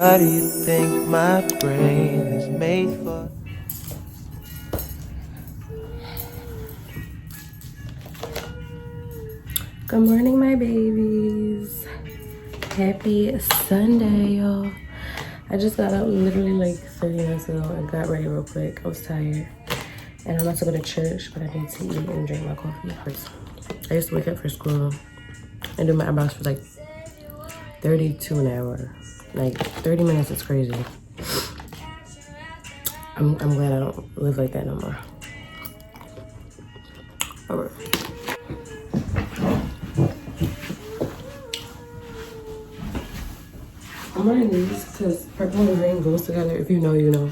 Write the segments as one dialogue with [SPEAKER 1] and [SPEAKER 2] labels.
[SPEAKER 1] How do you think my brain is made for?
[SPEAKER 2] Good morning, my babies. Happy Sunday, y'all. I just got up literally like 30 minutes ago and got ready real quick. I was tired. And I'm about to go to church, but I need to eat and drink my coffee first. I used to wake up for school and do my eyebrows for like 32 an hour. Like 30 minutes is crazy. I'm glad I don't live like that no more. All right. I'm wearing these because purple and green goes together. If you know, you know.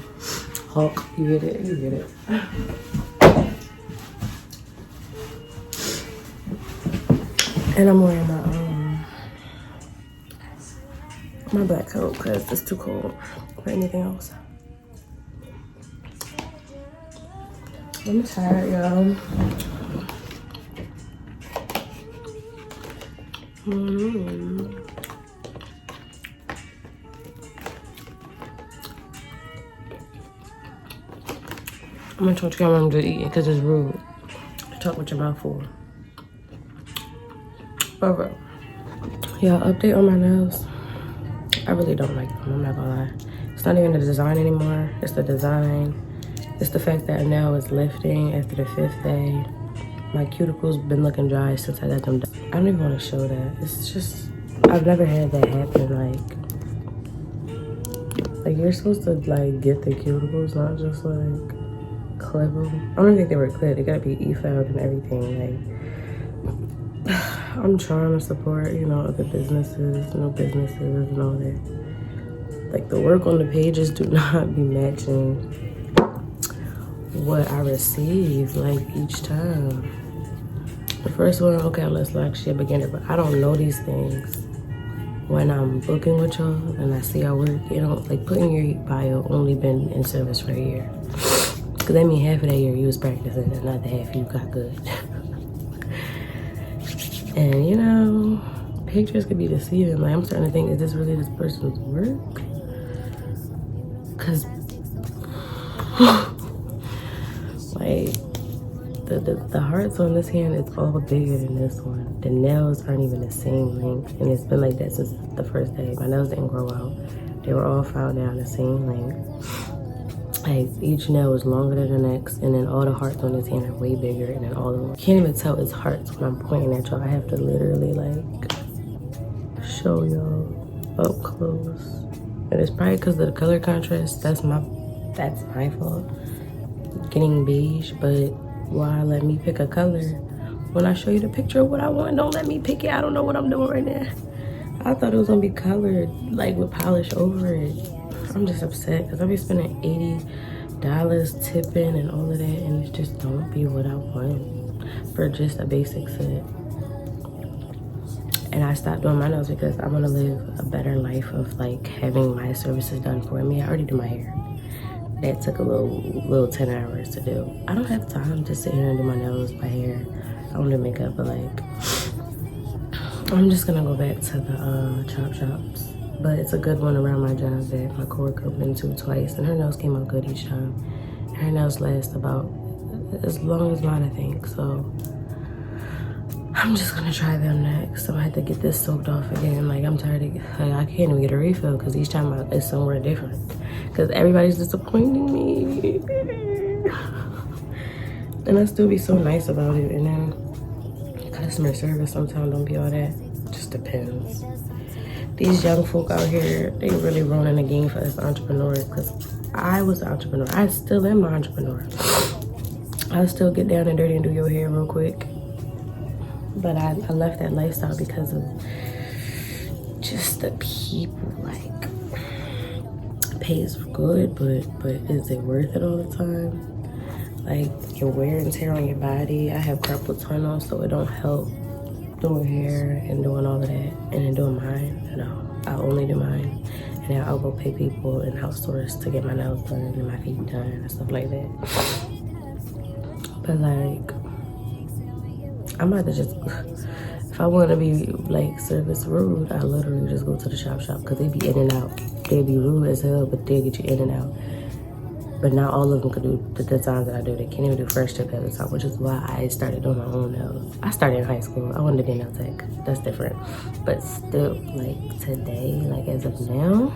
[SPEAKER 2] Hulk, you get it, you get it. And I'm wearing my black coat because it's too cold for anything else. I'm tired, y'all. I'm gonna talk to y'all when I'm just eating because it's rude to talk with your mouth full. But yeah, update on my nails. I really don't like them, I'm not gonna lie. It's not even the design anymore, it's the design. It's the fact that a nail is lifting after the 5th day. My cuticles been looking dry since I got them done. I don't even want to show that. It's just, I've never had that happen. Like you're supposed to like get the cuticles, not just like clip them. I don't think they were clipped. They gotta be e-filed and everything. Like, I'm trying to support, you know, other businesses, no businesses and all that. Like the work on the pages do not be matching what I receive like each time. The first one, okay, let's like she a beginner, but I don't know these things. When I'm booking with y'all and I see y'all work, you know, like putting your bio only been in service for a year. Cause that mean half of that year you was practicing and not the half you got good. And you know, pictures could be deceiving. Like I'm starting to think, is this really this person's work? Cause like the hearts on this hand is all bigger than this one. The nails aren't even the same length, and it's been like that since the first day. My nails didn't grow out. They were all filed down the same length. Like each nail is longer than the next, and then all the hearts on this hand are way bigger, and then all of them. Can't even tell it's hearts when I'm pointing at y'all. I have to literally like show y'all up close. And it's probably because of the color contrast. That's my fault. Getting beige, but why let me pick a color when I show you the picture of what I want? Don't let me pick it. I don't know what I'm doing right now. I thought it was gonna be colored like with polish over it. I'm just upset because I be spending $80 tipping and all of that, and it just don't be what I want for just a basic set. And I stopped doing my nails because I want to live a better life of like having my services done for me. I already do my hair. That took a little 10 hours to do. I don't have time to sit here and do my nails, my hair. I want to do makeup, but like, I'm just gonna go back to the chop shops. But it's a good one around my job that my coworker been to twice, and her nails came out good each time. And her nails last about as long as mine, I think. So I'm just gonna try them next. So I had to get this soaked off again. Like I'm tired of, like, I can't even get a refill because each time it's somewhere different. Because everybody's disappointing me. And I still be so nice about it. And then customer service sometimes don't be all that. Just depends. These young folk out here, they really running the game for us entrepreneurs. Because I was an entrepreneur. I still am an entrepreneur. I still get down and dirty and do your hair real quick. But I left that lifestyle because of just the people. Like, pays good, but is it worth it all the time? Like your wear and tear on your body. I have carpal tunnel, so it don't help doing hair and doing all of that, and then doing mine. No, I only do mine, and then I'll go pay people in house stores to get my nails done and my feet done and stuff like that. But like, I'm about to just, if I want to be like service rude, I literally just go to the shop because they be in and out. they'd be rude as hell, but they'll get you in and out. But not all of them could do the designs that I do. They can't even do first tip at the time, which is why I started doing my own nails. I started in high school. I wanted to be a nail tech. That's different. But still, like today, like as of now,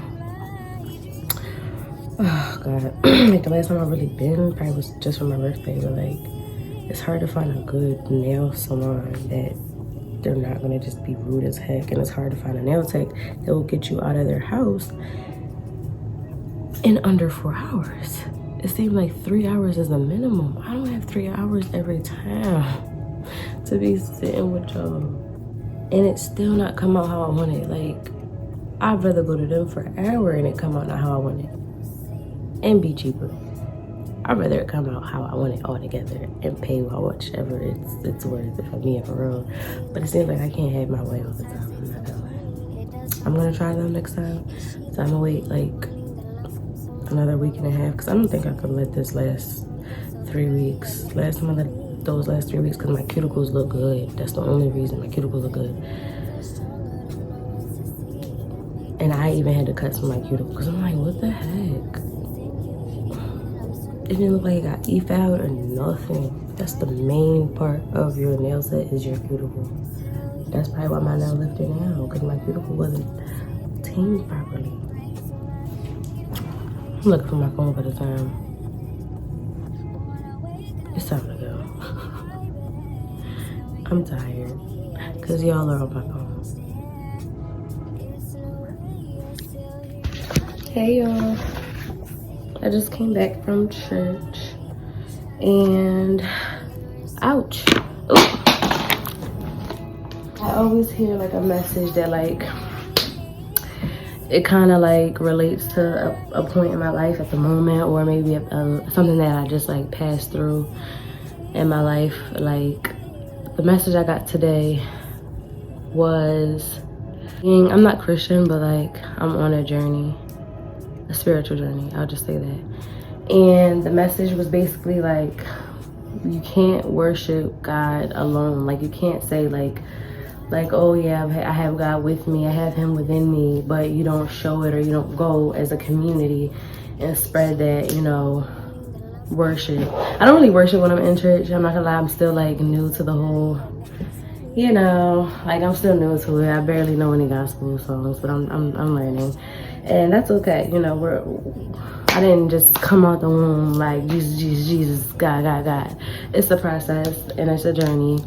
[SPEAKER 2] oh God. Like the last time I really been probably was just for my birthday, but like it's hard to find a good nail salon that they're not gonna just be rude as heck. And it's hard to find a nail tech that will get you out of their house in under 4 hours. It seems like 3 hours is the minimum. I don't have 3 hours every time to be sitting with y'all. And it still not come out how I want it. Like, I'd rather go to them for an hour and it come out not how I want it. And be cheaper. I'd rather it come out how I want it all together and pay whichever it's worth for me and for real. But it seems like I can't have my way all the time. I'm not gonna lie. I'm gonna try them next time. So I'm gonna wait like another week and a half because I don't think I could let this last 3 weeks. Last time I let those last 3 weeks because my cuticles look good. That's the only reason my cuticles look good. And I even had to cut some of my cuticles because I'm like, what the heck? It didn't look like it got e-fouled or nothing. That's the main part of your nail set is your cuticle. That's probably why my nail lifted now because my cuticle wasn't tamed properly. I'm looking for my phone for the time. It's time to go. I'm tired because y'all are on my phone. Hey y'all. I just came back from church and ouch. Ooh. I always hear like a message that like it kind of like relates to a point in my life at the moment, or maybe something that I just like passed through in my life. Like the message I got today was, I'm not Christian, but like I'm on a journey, a spiritual journey, I'll just say that. And the message was basically like, you can't worship God alone. Like you can't say like, oh yeah, I have God with me, I have him within me, but you don't show it or you don't go as a community and spread that, you know, worship. I don't really worship when I'm in church. I'm not gonna lie, I'm still like new to the whole, you know, like I'm still new to it. I barely know any gospel songs, but I'm learning. And that's okay, you know, I didn't just come out the womb like Jesus, Jesus, Jesus, God, God, God. It's a process and it's a journey.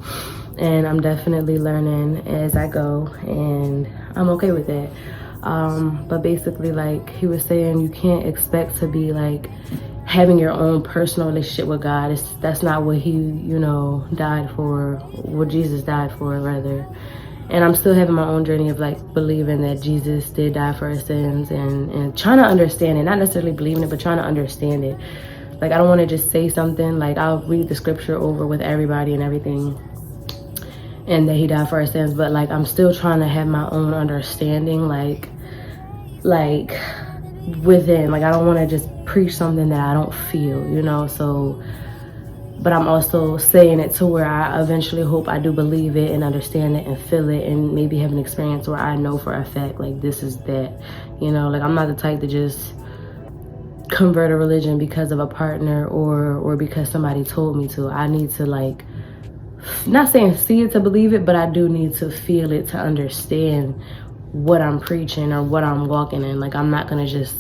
[SPEAKER 2] And I'm definitely learning as I go, and I'm okay with that. But basically, like he was saying, you can't expect to be like having your own personal relationship with God. That's not what he, you know, died for, what Jesus died for, rather. And I'm still having my own journey of like believing that Jesus did die for our sins and trying to understand it, not necessarily believing it, but trying to understand it. Like I don't want to just say something, like I'll read the scripture over with everybody and everything, and that he died for our sins, but like I'm still trying to have my own understanding, like within, like I don't want to just preach something that I don't feel, you know. So but I'm also saying it to where I eventually hope I do believe it and understand it and feel it and maybe have an experience where I know for a fact like this is that, you know. Like I'm not the type to just convert a religion because of a partner or because somebody told me to. I need to like, not saying see it to believe it, but I do need to feel it to understand what I'm preaching or what I'm walking in. Like I'm not gonna just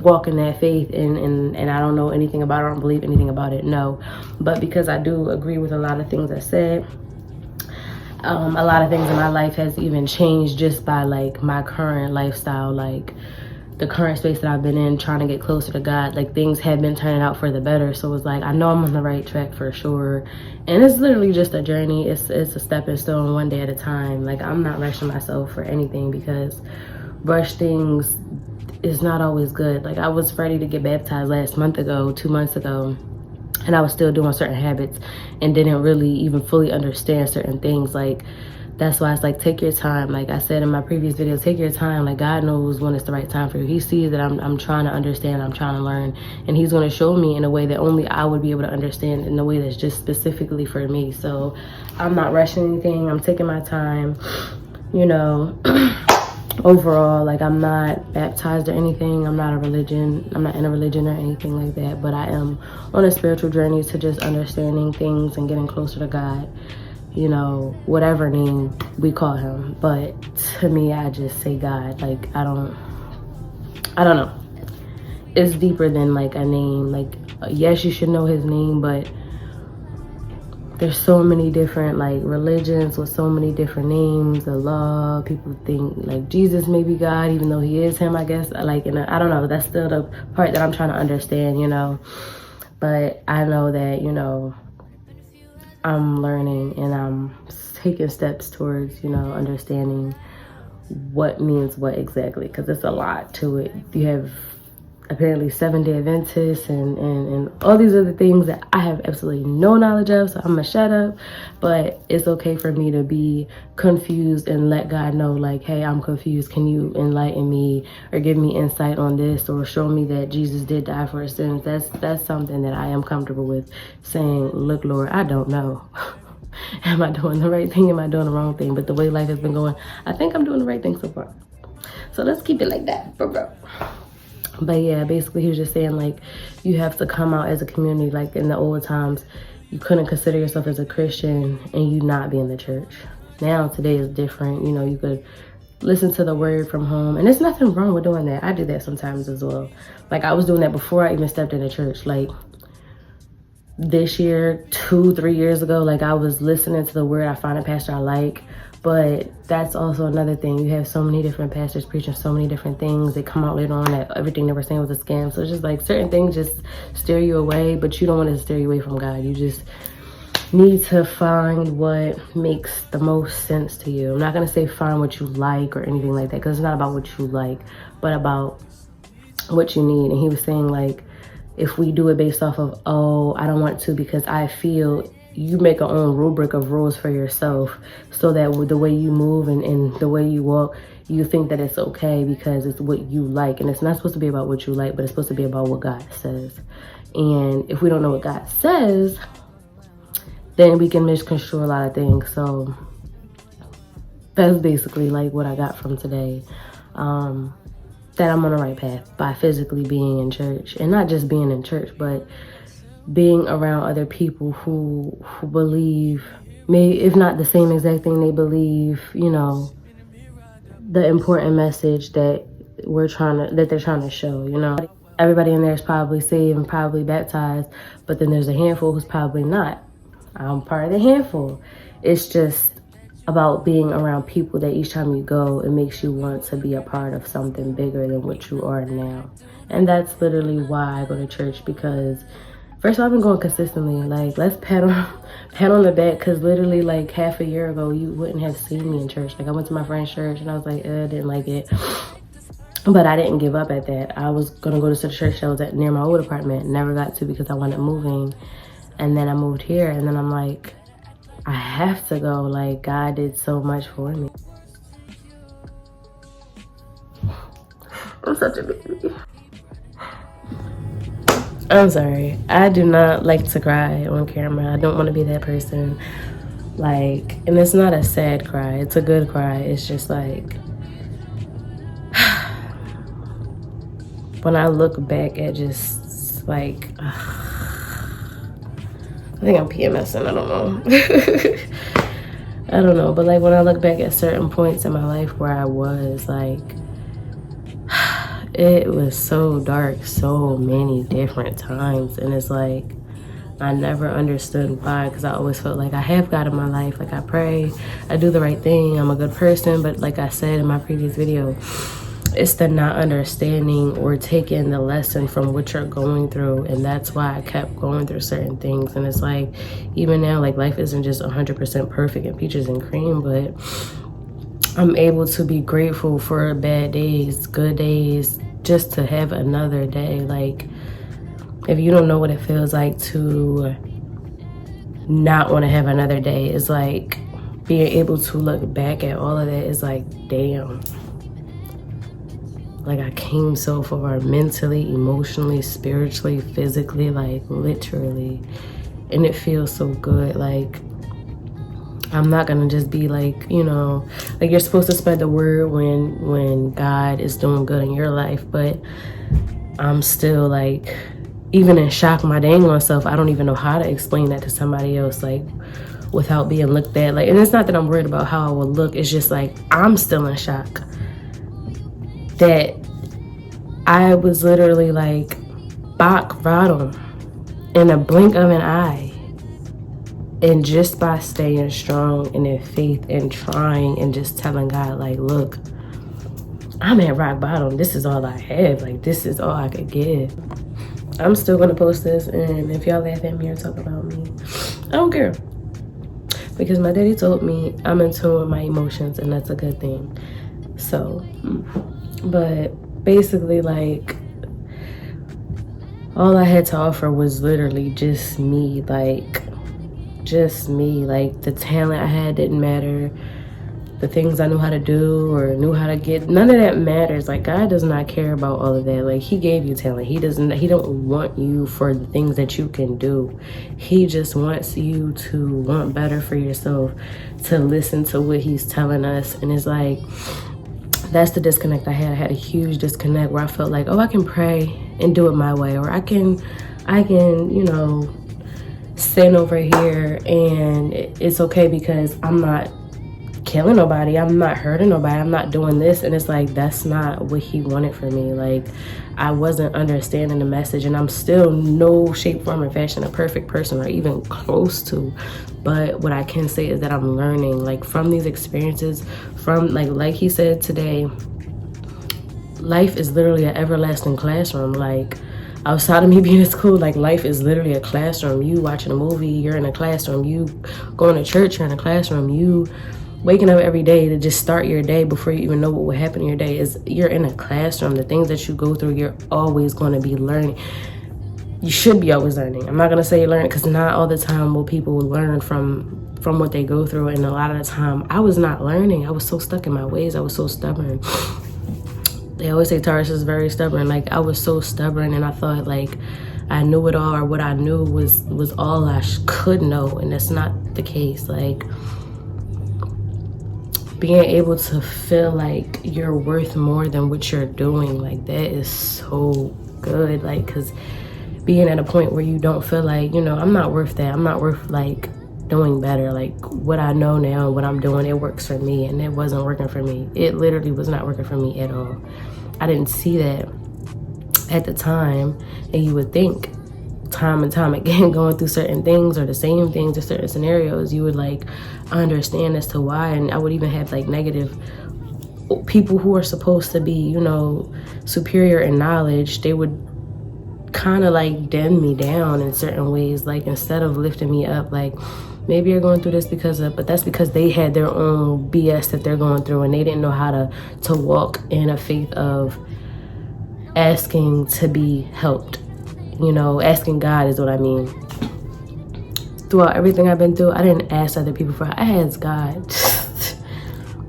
[SPEAKER 2] walk in that faith and I don't know anything about it, I don't believe anything about it, no. But because I do agree with a lot of things I said, a lot of things in my life has even changed just by like my current lifestyle, like the current space that I've been in, trying to get closer to God. Like things have been turning out for the better. So it's like, I know I'm on the right track for sure. And it's literally just a journey. It's a stepping stone, one day at a time. Like I'm not rushing myself for anything because rush things is not always good. Like I was ready to get baptized 2 months ago, and I was still doing certain habits and didn't really even fully understand certain things. Like that's why it's like, take your time. Like I said in my previous video, take your time. Like God knows when it's the right time for you. He sees that I'm trying to understand, I'm trying to learn, and he's going to show me in a way that only I would be able to understand, in a way that's just specifically for me. So I'm not rushing anything. I'm taking my time, you know. overall, like, I'm not baptized or anything. I'm not in a religion or anything like that, but I am on a spiritual journey to just understanding things and getting closer to God, you know, whatever name we call him. But to me, I just say God. Like, I don't know. It's deeper than like a name. Like, yes, you should know his name, but there's so many different like religions with so many different names. The law, people think like Jesus may be God, even though he is him, I guess. Like, and I don't know, that's still the part that I'm trying to understand, you know. But I know that, you know, I'm learning and I'm taking steps towards, you know, understanding what means what exactly, because there's a lot to it. You have apparently 7-day Adventists and all these other things that I have absolutely no knowledge of, so I'm gonna shut up. But it's okay for me to be confused and let God know, like, hey, I'm confused. Can you enlighten me or give me insight on this, or show me that Jesus did die for his sins? That's something that I am comfortable with saying, look, Lord, I don't know. Am I doing the right thing? Am I doing the wrong thing? But the way life has been going, I think I'm doing the right thing so far. So let's keep it like that, bro. But yeah, basically he was just saying, like, you have to come out as a community. Like, in the old times, you couldn't consider yourself as a Christian and you not be in the church. Now, today is different. You know, you could listen to the word from home, and there's nothing wrong with doing that. I do that sometimes as well. Like, I was doing that before I even stepped into church. Like, this year, 2-3 years ago, like, I was listening to the word. I found a pastor I like. But that's also another thing. You have so many different pastors preaching so many different things. They come out later on that everything they were saying was a scam. So it's just like certain things just steer you away, but you don't want to steer you away from God. You just need to find what makes the most sense to you. I'm not going to say find what you like or anything like that, because it's not about what you like, but about what you need. And he was saying, like, if we do it based off of, oh, I don't want to because I feel, you make your own rubric of rules for yourself, so that with the way you move and the way you walk, you think that it's okay because it's what you like. And it's not supposed to be about what you like, but it's supposed to be about what God says. And if we don't know what God says, then we can misconstrue a lot of things. So that's basically like what I got from today. That I'm on the right path by physically being in church, and not just being in church, but being around other people who believe, maybe if not the same exact thing they believe, you know, the important message that they're trying to show, you know. Everybody in there is probably saved and probably baptized, but then there's a handful who's probably not. I'm part of the handful. It's just about being around people that each time you go, it makes you want to be a part of something bigger than what you are now. And that's literally why I go to church, because first of all, I've been going consistently. Like, let's pat on the back, because literally like half a year ago, you wouldn't have seen me in church. Like, I went to my friend's church and I was like, I didn't like it. But I didn't give up at that. I was gonna go to the church that was near my old apartment. Never got to because I wanted moving. And then I moved here, and then I'm like, I have to go. Like, God did so much for me. I'm such a baby. I'm sorry. I do not like to cry on camera. I don't want to be that person. Like, and it's not a sad cry. It's a good cry. It's just like, when I look back at just like, I think I'm PMSing, I don't know. I don't know, but like when I look back at certain points in my life where I was like, it was so dark so many different times. And it's like, I never understood why, because I always felt like I have God in my life. Like, I pray, I do the right thing, I'm a good person. But like I said in my previous video, it's the not understanding or taking the lesson from what you're going through. And that's why I kept going through certain things. And it's like, even now, like, life isn't just 100% perfect and peaches and cream, but I'm able to be grateful for bad days, good days, just to have another day. Like, if you don't know what it feels like to not want to have another day, it's like being able to look back at all of that is like, damn. Like, I came so far mentally, emotionally, spiritually, physically, like literally. And it feels so good. Like, I'm not gonna just be like, you know, like you're supposed to spread the word when God is doing good in your life, but I'm still like, even in shock my dang on self. I don't even know how to explain that to somebody else, like without being looked at. Like, and it's not that I'm worried about how I will look, it's just like I'm still in shock that I was literally like rock bottom in a blink of an eye. And just by staying strong and in faith and trying and just telling God, like, look, I'm at rock bottom. This is all I have. Like, this is all I could give. I'm still gonna post this, and if y'all laugh at me or talk about me, I don't care. Because my daddy told me I'm in tune with my emotions, and that's a good thing. So, but basically, like, all I had to offer was literally just me, like, just me. Like, the talent I had didn't matter. The things I knew how to do or knew how to get, none of that matters. Like, God does not care about all of that. Like, he gave you talent. He don't want you for the things that you can do. He just wants you to want better for yourself, to listen to what he's telling us. And it's like, that's the disconnect I had. I had a huge disconnect where I felt like, oh, I can pray and do it my way, or I can, you know, stand over here and it's okay because I'm not killing nobody, I'm not hurting nobody, I'm not doing this. And it's like, that's not what he wanted for me. Like, I wasn't understanding the message, and I'm still no shape, form, or fashion a perfect person or even close to. But what I can say is that I'm learning, like, from these experiences, from like he said today, life is literally an everlasting classroom. Like, outside of me being in school, like, life is literally a classroom. You watching a movie, you're in a classroom. You going to church, you're in a classroom. You waking up every day to just start your day before you even know what will happen in your day, is you're in a classroom. The things that you go through, you're always going to be learning. You should be always learning. I'm not going to say learn, because not all the time will people learn from what they go through. And a lot of the time I was not learning. I was so stuck in my ways. I was so stubborn. They always say Taurus is very stubborn. Like, I was so stubborn, and I thought like I knew it all, or what I knew was all I could know, and that's not the case. Like, being able to feel like you're worth more than what you're doing, like, that is so good. Like, because being at a point where you don't feel like, you know, I'm not worth that, I'm not worth like doing better. Like, what I know now, what I'm doing, it works for me, and it wasn't working for me. It literally was not working for me at all. I didn't see that at the time, and you would think time and time again, going through certain things or the same things or certain scenarios, you would like understand as to why. And I would even have like negative people who are supposed to be, you know, superior in knowledge. They would kind of like dim me down in certain ways, like, instead of lifting me up. Like, maybe you're going through this because of, but that's because they had their own BS that they're going through, and they didn't know how to walk in a faith of asking to be helped. You know, asking God is what I mean. Throughout everything I've been through, I didn't ask other people for help. I asked God.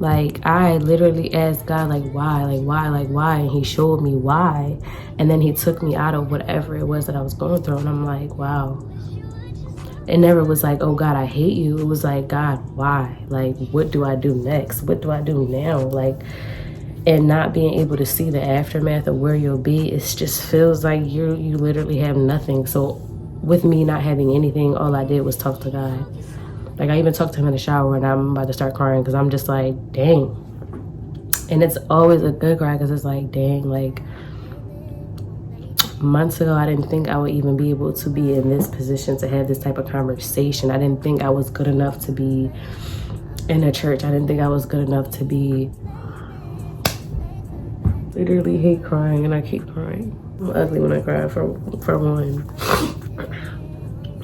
[SPEAKER 2] Like, I literally asked God, like, why? Like, why? Like, why? And he showed me why. And then he took me out of whatever it was that I was going through. And I'm like, wow. It never was like, oh, God, I hate you. It was like, God, why? Like, what do I do next? What do I do now? Like, and not being able to see the aftermath of where you'll be, it just feels like you literally have nothing. So with me not having anything, all I did was talk to God. Like, I even talked to him in the shower, and I'm about to start crying because I'm just like, dang. And it's always a good cry because it's like, dang, like, months ago, I didn't think I would even be able to be in this position to have this type of conversation. I didn't think I was good enough to be in a church. I didn't think I was good enough to be. Literally hate crying, and I keep crying. I'm ugly when I cry, for one.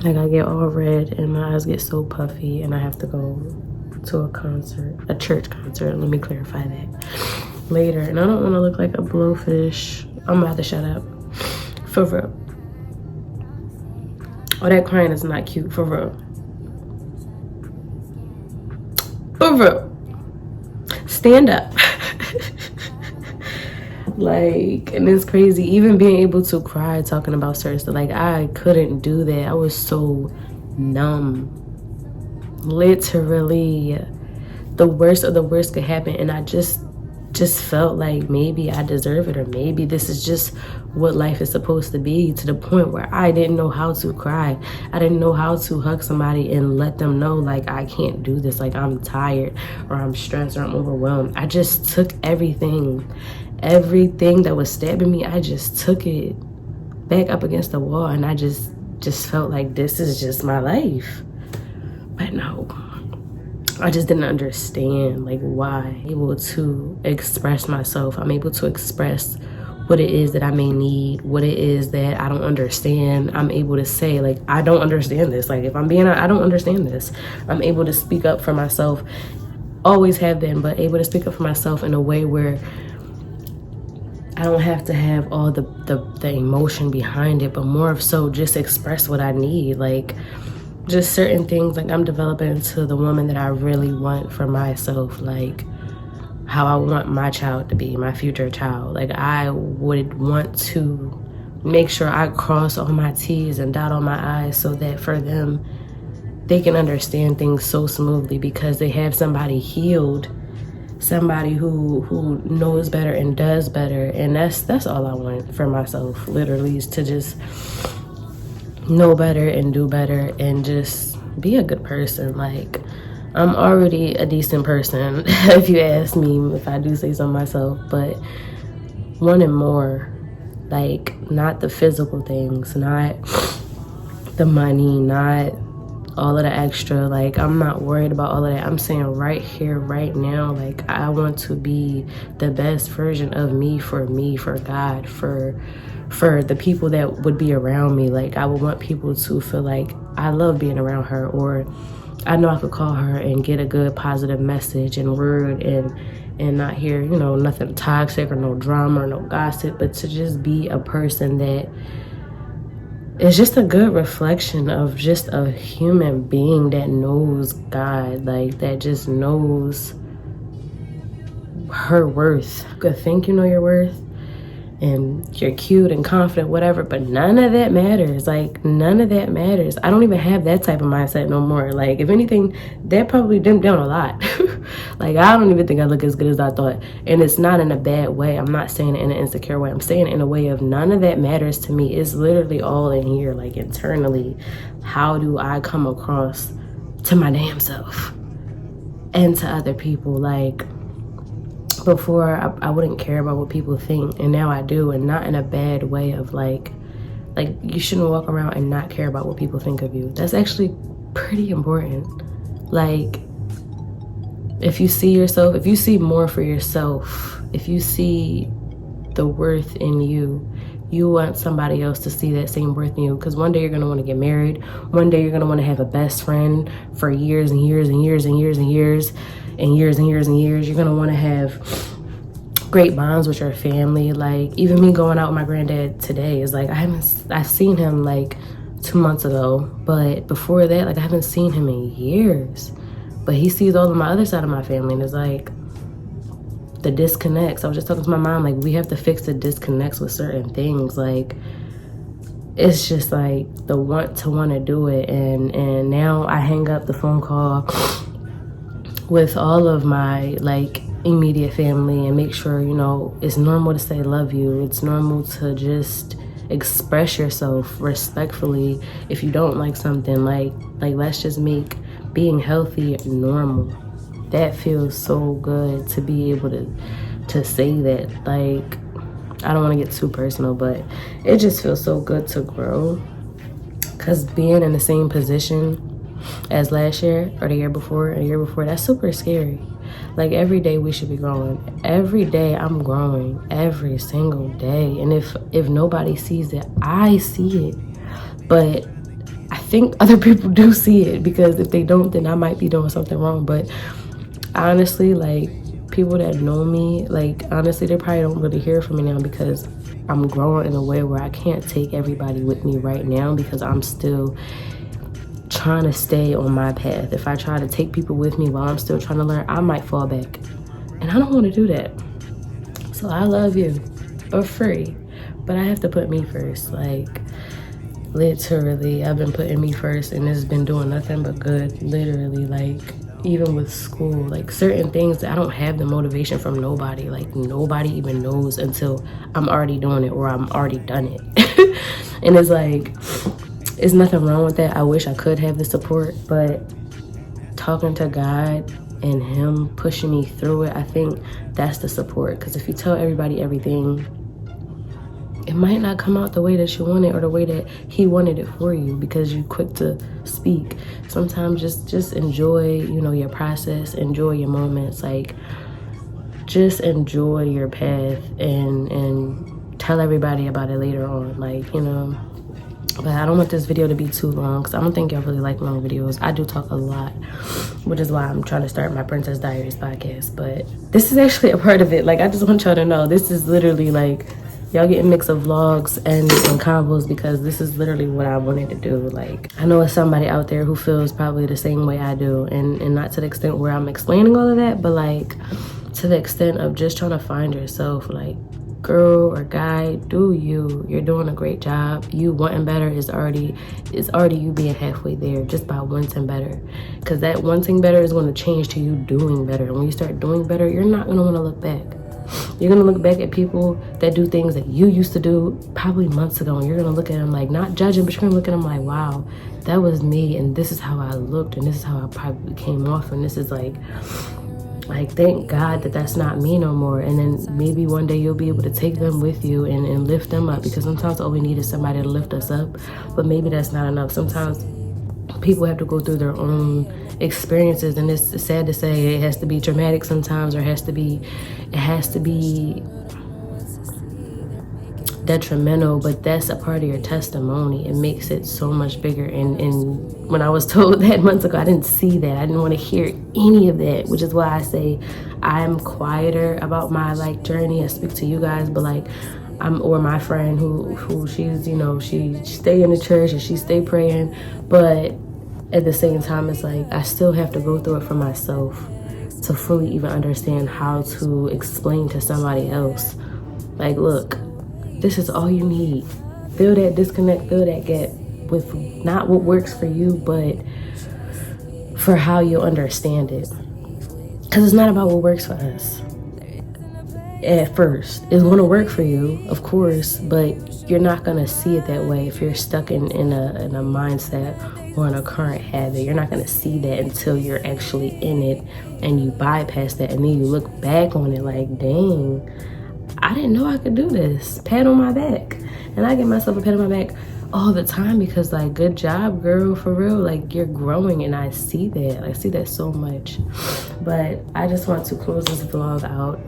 [SPEAKER 2] Like, I get all red and my eyes get so puffy, and I have to go to a concert, a church concert. Let me clarify that later. And I don't want to look like a blowfish. I'm about to shut up. For real. Oh, that crying is not cute. For real. For real. Stand up. Like, and it's crazy, even being able to cry talking about certain stuff. Like, I couldn't do that. I was so numb, literally the worst of the worst could happen, and I just felt like maybe I deserve it, or maybe this is just what life is supposed to be, to the point where I didn't know how to cry. I didn't know how to hug somebody and let them know, like, I can't do this, like, I'm tired, or I'm stressed, or I'm overwhelmed. I just took everything that was stabbing me, I just took it back up against the wall, and I just felt like this is just my life. But no, I just didn't understand, like, why. I'm able to express myself. I'm able to express what it is that I may need, what it is that I don't understand. I'm able to say, like, I don't understand this. Like, if I'm being honest, I don't understand this. I'm able to speak up for myself. Always have been, but able to speak up for myself in a way where I don't have to have all the emotion behind it, but more of so just express what I need. Like, just certain things, like, I'm developing into the woman that I really want for myself, like how I want my child to be, my future child. Like, I would want to make sure I cross all my T's and dot all my I's, so that for them, they can understand things so smoothly because they have somebody healed, somebody who knows better and does better. And that's all I want for myself, literally, is to just know better and do better and just be a good person. Like, I'm already a decent person, if you ask me, if I do say so myself, but wanting more, like, not the physical things, not the money, not all of the extra. Like, I'm not worried about all of that. I'm saying right here, right now, like, I want to be the best version of me, for God, for the people that would be around me. Like, I would want people to feel like I love being around her, or I know I could call her and get a good positive message and word, and not hear, you know, nothing toxic or no drama or no gossip, but to just be a person that is just a good reflection of just a human being that knows God, like, that just knows her worth. You could think you know your worth, and you're cute and confident, whatever, but none of that matters. Like, none of that matters. I don't even have that type of mindset no more. Like, if anything, that probably dimmed down a lot. Like, I don't even think I look as good as I thought. And it's not in a bad way. I'm not saying it in an insecure way. I'm saying it in a way of none of that matters to me. It's literally all in here, like, internally. How do I come across to my damn self and to other people? Like, before, I wouldn't care about what people think, and now I do, and not in a bad way of like you shouldn't walk around and not care about what people think of you. That's actually pretty important. Like, if you see yourself, if you see more for yourself, if you see the worth in you, you want somebody else to see that same worth in you. Because one day you're going to want to get married. One day you're going to want to have a best friend for years and years and years and years and years and years and years and years. You're going to want to have great bonds with your family. Like, even me going out with my granddad today is like, I've seen him like 2 months ago, but before that, like, I haven't seen him in years. But he sees all of my other side of my family, and it's like the disconnects. I was just talking to my mom, like, we have to fix the disconnects with certain things. Like, it's just like the want to do it. And now I hang up the phone call with all of my like immediate family and make sure, you know, it's normal to say love you. It's normal to just express yourself respectfully. If you don't like something, like let's just make being healthy normal. That feels so good to be able to say that. Like, I don't want to get too personal, but it just feels so good to grow. Because being in the same position as last year or the year before, that's super scary. Like, every day we should be growing. Every day I'm growing, every single day. And if nobody sees it, I see it. But I think other people do see it, because if they don't, then I might be doing something wrong. But honestly, like, people that know me, like, honestly, they probably don't really hear from me now, because I'm growing in a way where I can't take everybody with me right now, because I'm still trying to stay on my path. If I try to take people with me while I'm still trying to learn, I might fall back, and I don't want to do that. So I love you for free, but I have to put me first. Like, Literally, I've been putting me first and it's been doing nothing but good. Literally, like, even with school, like certain things, I don't have the motivation from nobody. Like, nobody even knows until I'm already doing it or I'm already done it. And it's like, it's nothing wrong with that. I wish I could have the support, but talking to God and him pushing me through it, I think that's the support. Because if you tell everybody everything, it might not come out the way that you want it or the way that he wanted it for you because you're quick to speak. Sometimes just enjoy, you know, your process, enjoy your moments, like just enjoy your path and tell everybody about it later on, like, you know. But I don't want this video to be too long because I don't think y'all really like long videos. I do talk a lot, which is why I'm trying to start my Princess Diaries podcast. But this is actually a part of it. Like, I just want y'all to know this is literally like, y'all get a mix of vlogs and combos because this is literally what I wanted to do. Like, I know it's somebody out there who feels probably the same way I do, and not to the extent where I'm explaining all of that, but like to the extent of just trying to find yourself. Like, girl or guy, do you. You're doing a great job. You wanting better is already you being halfway there just by wanting better, because that wanting better is going to change to you doing better. And when you start doing better, you're not going to want to look back. You're going to look back at people that do things that you used to do probably months ago, and you're going to look at them like, not judging, but you're going to look at them like, wow, that was me, and this is how I looked, and this is how I probably came off, and this is like thank God that that's not me no more. And then maybe one day you'll be able to take them with you and lift them up, because sometimes all we need is somebody to lift us up, but maybe that's not enough. Sometimes people have to go through their own experiences, and it's sad to say it has to be traumatic sometimes, or it has to be detrimental, but that's a part of your testimony. It makes it so much bigger. And when I was told that months ago, I didn't see that. I didn't want to hear any of that, which is why I say I'm quieter about my like journey. I speak to you guys, but like or my friend who she's, you know, she stay in the church and she stay praying, but at the same time it's like I still have to go through it for myself to fully even understand how to explain to somebody else, like, look, this is all you need. Fill that disconnect, fill that gap with not what works for you, but for how you'll understand it. Because it's not about what works for us. At first, it's going to work for you, of course, but you're not going to see it that way if you're stuck in a mindset or in a current habit. You're not going to see that until you're actually in it and you bypass that, and then you look back on it like, dang, I didn't know I could do this. Pat on my back. And I give myself a pat on my back all the time because, like, good job, girl, for real. Like, you're growing, and I see that. I see that so much. But I just want to close this vlog out.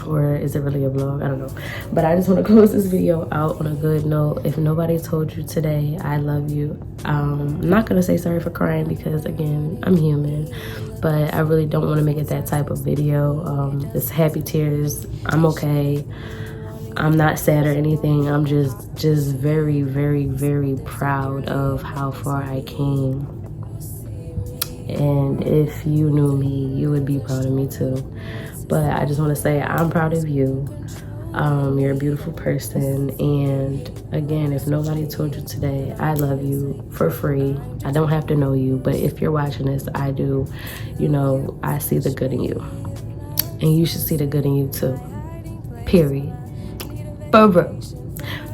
[SPEAKER 2] Or is it really a vlog? I don't know. But I just want to close this video out on a good note. If nobody told you today, I love you. I'm not going to say sorry for crying because, again, I'm human. But I really don't want to make it that type of video. It's happy tears. I'm okay. I'm not sad or anything. I'm just very, very, very proud of how far I came. And if you knew me, you would be proud of me too. But I just want to say I'm proud of you. You're a beautiful person. And again, if nobody told you today, I love you for free. I don't have to know you, but if you're watching this, I do. You know, I see the good in you. And you should see the good in you too. Period. But bro,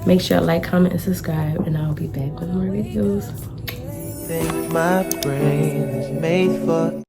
[SPEAKER 2] make sure you like, comment, and subscribe, and I'll be back with more videos.
[SPEAKER 1] Think my brain is made for